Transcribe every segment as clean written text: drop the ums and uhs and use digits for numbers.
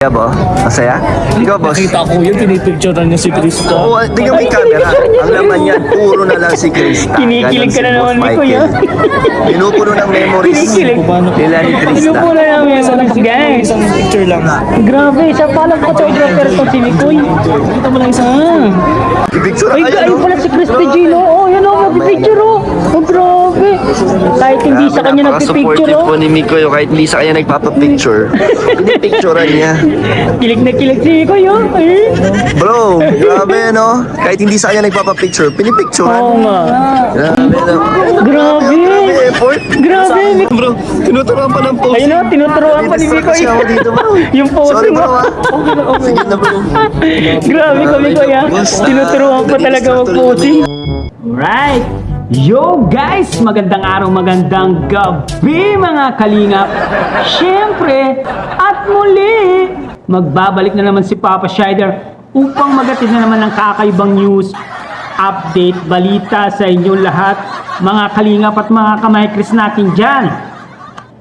Kaya ba? Masaya? Ikaw, boss? Nakita ko yun, pinipicturean niya si Krista. Oo, tingnan mo yung camera. Ang laman yan, puro na lang si Krista. Kinikilig ka na naman ni Kuya. Pinupuno ng memories Kinikilig. nila ni Krista. Ano po na namin guys? Isang picture lang. Grabe, siya palang photographer to si Mikoy. Kita mo lang isa. Pipicture Ay, ayun pala si Crispy Gino. Oh, yun o, magpipicture o. Oh, grabe. Kahit hindi sa kanya nagpipicture Napaka-supportive o. po ni Mikoy, kahit hindi sa kanya nagpapapicture. Pinipicturean niya. Kilig na kilig si Mikoy o. Ay. Bro, grabe no? Kahit hindi sa kanya nagpapapicture, pinipicturean. Oo nga. Grabe no? Grabe. Grabe effort. Grabe. Bro, tinuturuan pa ng pose. Ayun o, tinuturuan pa ni Mikoy. Kasi ako dito, bro. Yung pose Sorry, bro, mo. ha? Sige na, bro. Grabe ka Mikoy ha. Tinuturuan pa talaga mag-posing. Alright. Yo guys! Magandang araw, magandang gabi mga kalingap. Siyempre, at muli, magbabalik na naman si Papa Shider upang magatid na naman ng kakaibang news, update, balita sa inyong lahat, mga kalingap at mga kamaykris natin dyan.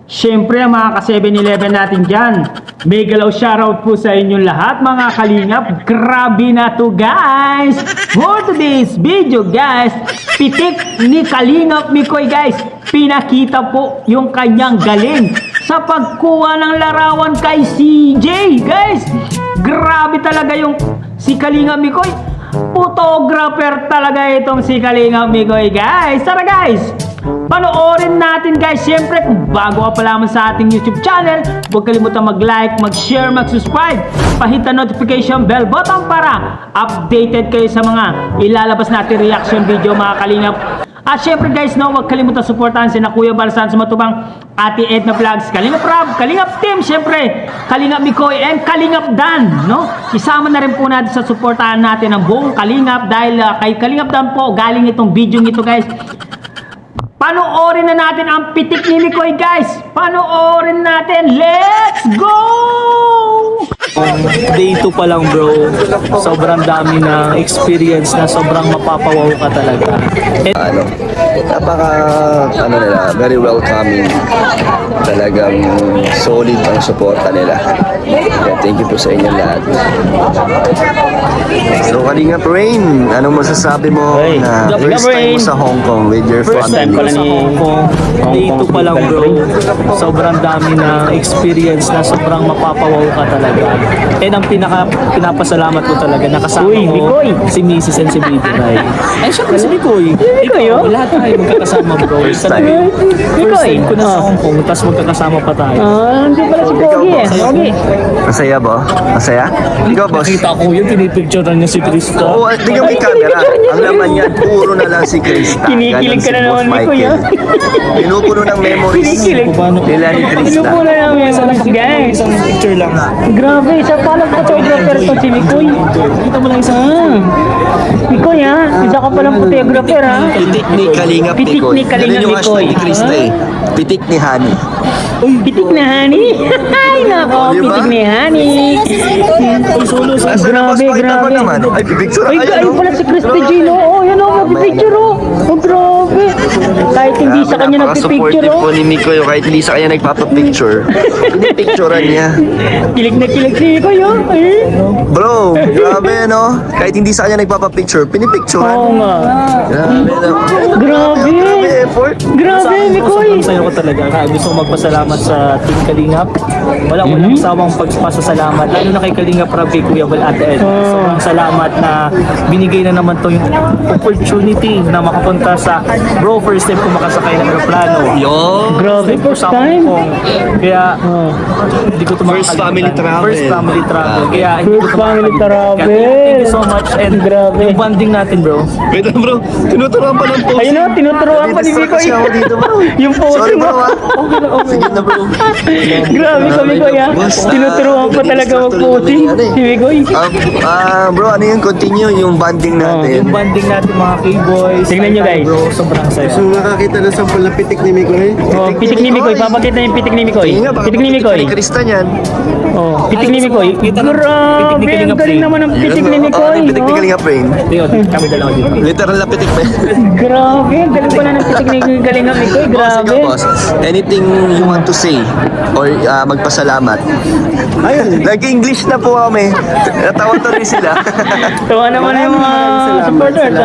Siyempre, mga ka-7-Eleven natin dyan. May galaw shoutout po sa inyong lahat, mga kalingap. Grabe na to, guys! For today's video, guys, pitik ni Kalingap Mikoy, guys. Pinakita po yung kanyang galing sa pagkuha ng larawan kay CJ, guys. Grabe talaga yung si Kalingap Mikoy. Photographer talaga itong si Kalingap Mikoy, guys. Tara, guys! Panoorin natin, guys. Siyempre, kung bago ka pa lamang sa ating YouTube channel, huwag kalimutan mag-like, mag-share, mag-subscribe. Pahit ang notification bell button para updated kayo sa mga ilalabas natin reaction video, mga kalingap. At syempre, guys, no, huwag kalimutan supportahan si na Kuya Balsan sa Matubang, Ate Edna Vlogs, Kalingap Rob, Kalingap Team, syempre, Kalingap Mikoy, and Kalingap Dan, no? Isama na rin po natin sa supportahan natin ang buong Kalingap dahil kay Kalingap Dan po, galing itong video nito, guys. Panoorin na natin ang pitik ni Mikoy, guys. Panoorin natin. Let's go! Day 2 pa lang bro, sobrang dami na experience na sobrang mapapawaw ka talaga. Ano, nila, very welcoming. Talagang solid ang suporta nila. Kaya thank you po sa inyo lahat. So, Kalingap Rain, anong masasabi mo Hey, na Kalingap first time mo Rain. sa Hong Kong with your First time ko family? lang sa Hong Kong, day 2 pa lang bro, sobrang dami na experience na sobrang mapapawaw ka talaga. And ang pinapasalamat ko talaga, nakasama Uy, ko Mikoy. si Mrs. and si Baby Ray. Ay, syempre si Mikoy. Mikoy, Ikaw, oh. lahat tayo magkakasama bro. First Talaga, time. First Mikoy. time ko na sa Ah. Hong Kong, tapos magkakasama pa tayo. Hindi pala si Pogi eh. Pogi. Masaya ba? Masaya? Ikaw, boss? Nakita ko yun, pinipicturean niya si Krista. Oo, tingnan mo yung camera. Ang laman yan, puro na lang si Krista. Kinikilig ka na naman ni Kuya. Pinupuno ng memories Kinikilig. nila ni Ano Krista. po na namin guys? Isang picture lang. Grabe, siya palang photographer to si Mikoy. Kita mo lang isa. Mikoy ha, isa ka palang photographer ha. Pitik ni Kalingap Pitik Mikoy. ni Kalingap Ganun yung hashtag Mikoy. ni Krista eh. Pitik ni Hani. Pitik na Hani. Ay nako, Di ba? pitik ni Hani. Grabe, grabe. Ay, pipicture Ay, ayun pala si Crispy Gino. Oh, yun o, magpipicture o. Oh, grabe. Kahit hindi sa kanya nagpipicture Napaka-supportive o. po ni Mikoy, kahit hindi sa kanya nagpapapicture. Pinipicturean niya. Kilig na kilig si Mikoy o. Ay. Bro, grabe no? Kahit hindi sa kanya nagpapapicture, pinipicturean. Oo nga. Grabe no? Grabe. Grabe effort. Grabe, Mikoy. Sobrang sayo ko talaga. Gusto ko magpasalamat sa Team Kalingap. Walang sawang pagpasasalamat. Lalo na kay Kalingap Rob, kay Kuya Bal, Ate Ed. Sobrang salamat na binigay na naman to yung opportunity na makapunta sa bro, first time ko makasakay ng aeroplano. Grabe, first time. Kaya hindi ko ito First family travel. First family travel. Kaya hindi ko First ito family travel. Kaya thank you so much and Grabe. yung bonding natin bro. Wait lang bro, tinuturuan pa ng pose. Ayun o, tinuturuan pa ni Mikoy. Kasi ako dito bro. Yung Sorry posing bro mo. ha. Sige na bro. Grabe ka Mikoy ha. Tinuturuan pa talaga mag-posing si Mikoy. Bro, ano yung continue yung bonding natin? Yung bonding natin mga K-boys. Tingnan nyo, guys. Bro, sobrang saya. Gusto mo makakita ng sampol na pitik ni Mikoy? Oh, pitik ni Mikoy. Papakita niyo yung pitik ni Mikoy. Pitik ni Mikoy. Krista niyan. Oh, pitik ni Mikoy. Kita ng Grabe, pitik ni ang galing Kalinga naman ng pitik ni Mikoy. Pitik ni no? Kalinga Brain. Yun, kami dalawa dito. Literal na pitik pa. Grabe, ang galing pala ng pitik ni Kalinga Mikoy. Boss, Grabe. ikaw, boss. Anything you want to say or magpasalamat? Ayun. Nag-English na po kami. Natawa to rin sila. Tawa naman yung mga supporters.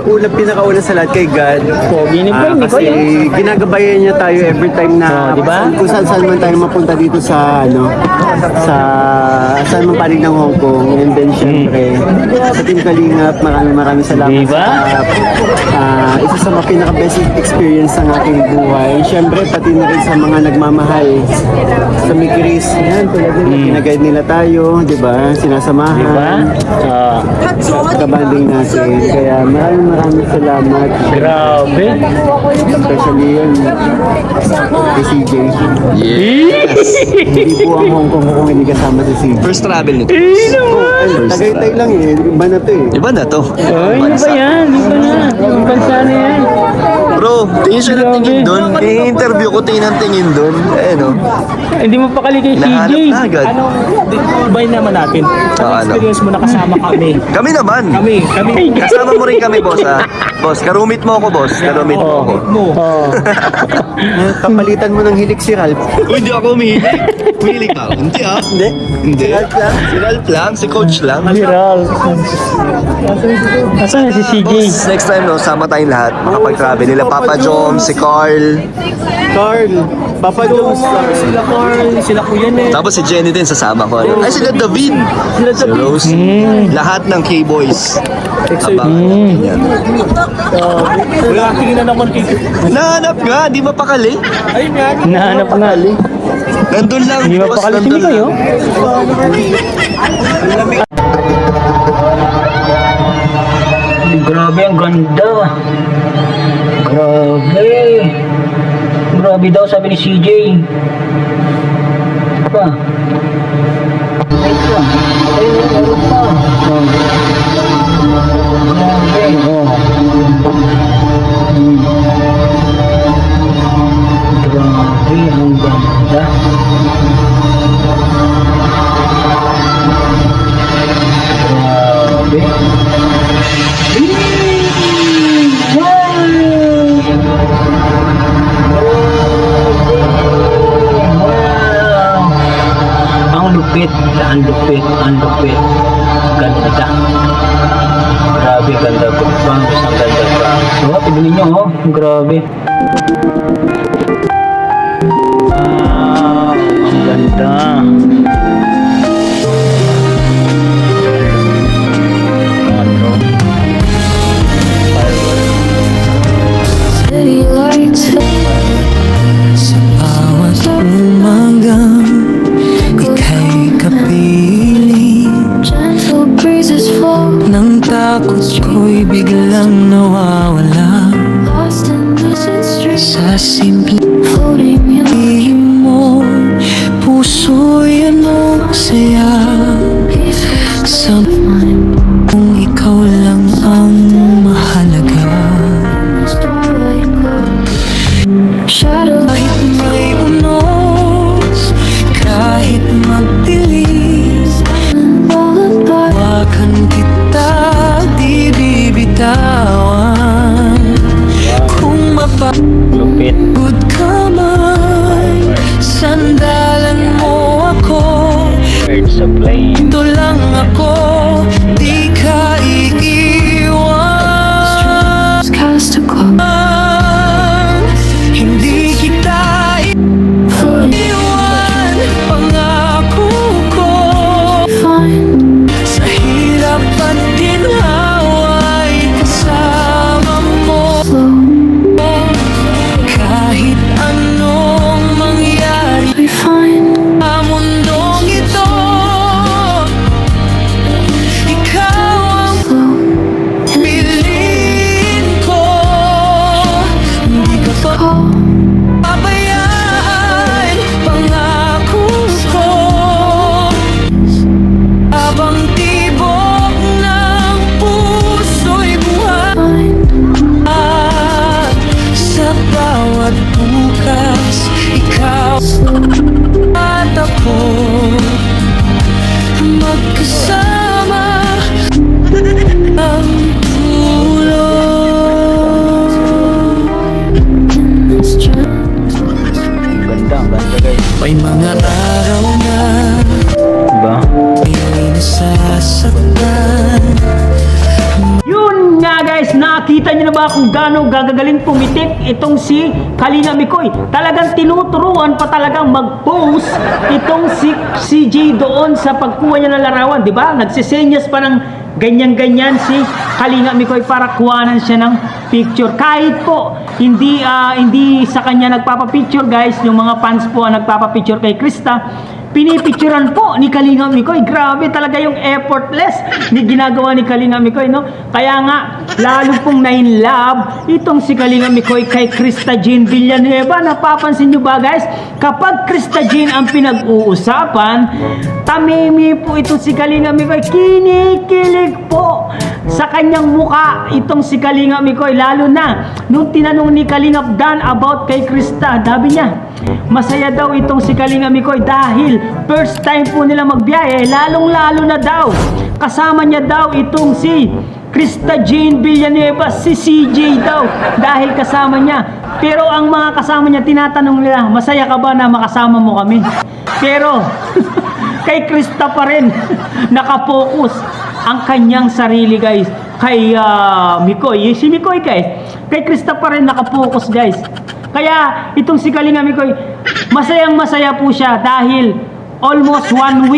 Una, pinakauna sa lahat kay God. Pogi ni Boy, Kasi Mikoy. ginagabayan niya tayo every time na Oh, diba? kung saan man tayo mapunta dito sa sa saan man panig ng Hong Kong. And then syempre sa Team Kalingap, maraming salamat. Diba? Isa sa mga pinaka-best experience ng aking buhay. Syempre pati na rin sa mga nagmamahal sa Migris. Yan, tulad nila, pinag-guide nila tayo, di ba? Sinasamahan. Diba? Ah, Kabanding natin. Kaya maraming salamat. grabe. Especially yun kay CJ. Yes. Hindi po ang Hong Kong kung hindi kasama si CJ. First travel nito. Ay, Tagaytay lang eh. Iba na to eh. Iba na to. Ay, ano ba yan? Iba na. Ang bansa na yan. Bro, tingin siya ng tingin doon. I-interview ko, tingin ng tingin doon. Eh, no? Hindi mo pakali kay CJ. Nahanap na agad. Anong bay naman natin? Anong ano? experience mo nakasama kami? Kami naman. Kami. Kasama mo rin kami, boss, ha? Boss, karumit mo ako, boss. Karumit mo ako. Mo. Oh. Kapalitan mo ng hilik si Ralph. Uy, hindi ako umihilig. Umihilig ka? Hindi, ha? Hindi? Hindi. Si Ralph lang? Si Ralph lang, si coach lang. Viral. Nasaan na si CJ? Boss, next time, no, sama tayong lahat. Makapag-travel nila. Papa Jom, si Carl. Carl. Papa Jones. Sila Carl, sila Kuya Ned. Tapos si Jenny din sasama ko. Ay, sila David. Si Rose. Lahat ng K-Boys. Abangan yan. Wala tingin na naman kay... Nahanap nga, di mapakali. Ayun nga. Nahanap nga. Nandun lang. Hindi boss, mapakali si nandun Mikoy, lang. oh. Grabe, ang ganda. Grabe. Grabe daw, sabi ni CJ. Pa. Wait lang. Ay, meron pa. Oh. Grabe. Oh. Grabe, ang ganda. Grabe. Ang lupit, ang lupit, ang lupit. Ganda. Grabe, ganda ko. Promise, ang ganda promise. So, tignan nyo, oh. Grabe. Ang ganda. City lights Sa bawat umagang ika'y kapiling gentle breezes flow Nang takot ko'y biglang nawawala lost in lucid streets Sa simple floating in lihim mo Puso'y anong saya peaceful Sa kung ikaw lang ang mahalaga starlight glow. Shadows Kahit may unos, kahit magdilim lullaby Hawakan kita, di bibitawan Kung Lupit. mapagod ka man Sandalan mo ako Birds of plane. Ito lang ako, di ka iiwan cast a glow Hindi kita floating iiwan Pangako ko fine Sa hirap at ginhawa'y kasama mo flow Kahit anong mangyari we find sa mundong ito Nakita niyo na ba kung gaano gagagaling pumitik itong si Kalinga Mikoy? Talagang tinuturuan pa talagang mag-pose itong si CJ doon sa pagkuha niya ng larawan, di ba? Nagsisenyas pa ng ganyan-ganyan si Kalinga Mikoy para kuhanan siya ng picture. Kahit po hindi sa kanya nagpapa-picture, guys, yung mga fans po ang nagpapa-picture kay Krista, pinipicturan po ni Kalinga Mikoy. Grabe talaga yung effortless ni ginagawa ni Kalinga Mikoy, no? Kaya nga, lalo pong na-in-love itong si Kalinga Mikoy kay Krista Jean Villanueva. Napapansin nyo ba, guys? Kapag Krista Jean ang pinag-uusapan, tamimi po itong si Kalinga Mikoy. Kinikilig po sa kanyang muka itong si Kalinga Mikoy. Lalo na, nung tinanong ni Kalingap Dan about kay Krista, sabi niya, masaya daw itong si Kalinga Mikoy dahil first time po nila magbiyahe, lalong-lalo na daw. Kasama niya daw itong si Krista Jean Villanueva, si CJ daw, dahil kasama niya. Pero ang mga kasama niya, tinatanong nila, masaya ka ba na makasama mo kami? Pero, kay Krista pa rin, nakapokus ang kanyang sarili, guys. Kay Mikoy, si Mikoy, guys, kay Krista pa rin nakapokus, guys. Kaya itong si Kalinga Mikoy, masayang masaya po siya dahil almost one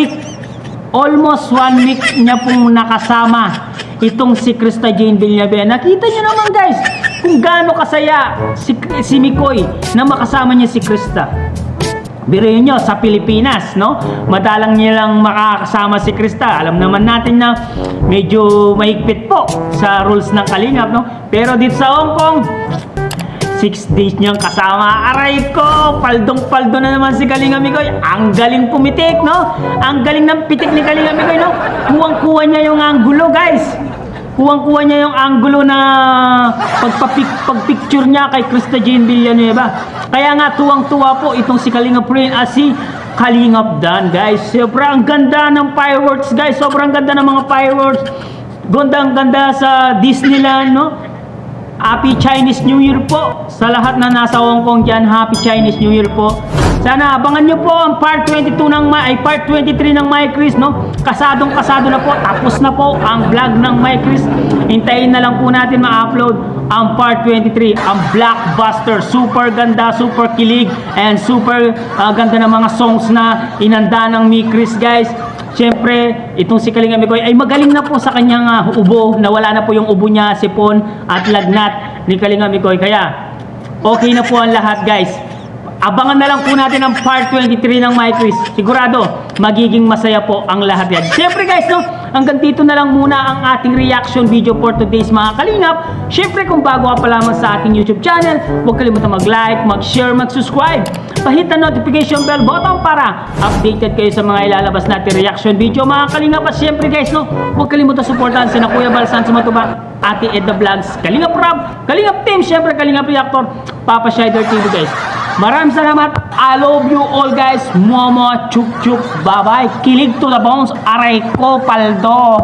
week niya pong nakasama itong si Krista Jean Villanueva. Nakita niyo naman, guys, kung gaano kasaya si Mikoy na makasama niya si Krista. Biruin nyo, sa Pilipinas, no? Madalang niya lang makakasama si Krista. Alam naman natin na medyo mahigpit po sa rules ng Kalingap, no? Pero dito sa Hong Kong, 6 days niyang kasama. Aray ko, paldong-paldo na naman si Kalinga Mikoy. Ang galing pumitik, no? Ang galing ng pitik ni Kalinga Mikoy, no? Kuwang-kuha niya yung anggulo, guys. Kuwang-kuha niya yung anggulo na pagpicture niya kay Krista Jean Villanueva. Kaya nga, tuwang-tuwa po itong si Kalinga Prin at si Kalingap Dan, guys. Sobrang ganda ng fireworks, guys. Sobrang ganda ng mga fireworks. Ganda sa Disneyland, no? Happy Chinese New Year po sa lahat na nasa Hong Kong dyan. Happy Chinese New Year po. Sana abangan nyo po ang part 22 part 23 ng My Chris, no? Kasadong-kasado na po. Tapos na po ang vlog ng My Chris. Hintayin na lang po natin ma-upload ang part 23, ang blockbuster. Super ganda, super kilig, and super ganda ng mga songs na inanda ng My Chris, guys. Siyempre, itong si Kalinga Mikoy ay magaling na po sa kanyang ubo. Nawala na po yung ubo niya, sipon at lagnat ni Kalinga Mikoy. Kaya, okay na po ang lahat, guys. Abangan na lang po natin ang part 23 ng My Chris. Sigurado, magiging masaya po ang lahat yan. Siyempre, guys, no, hanggang dito na lang muna ang ating reaction video for today's mga Kalingap. Siyempre, kung bago ka pa lamang sa ating YouTube channel, huwag kalimutan mag-like, mag-share, mag-subscribe. Pahit ang notification bell button para updated kayo sa mga ilalabas natin reaction video, mga Kalingap. At siyempre, guys, no, huwag kalimutan supportahan si Kuya Balsan sa Matubak, Ate Edna Vlogs, Kalingap Rob, Kalingap Team, siyempre Kalingap Reactor, Papa Shider TV, guys. Maraming salamat. I love you all, guys. Momo, chuk chuk, bye bye. Kilig to the bones. Aray ko, paldo.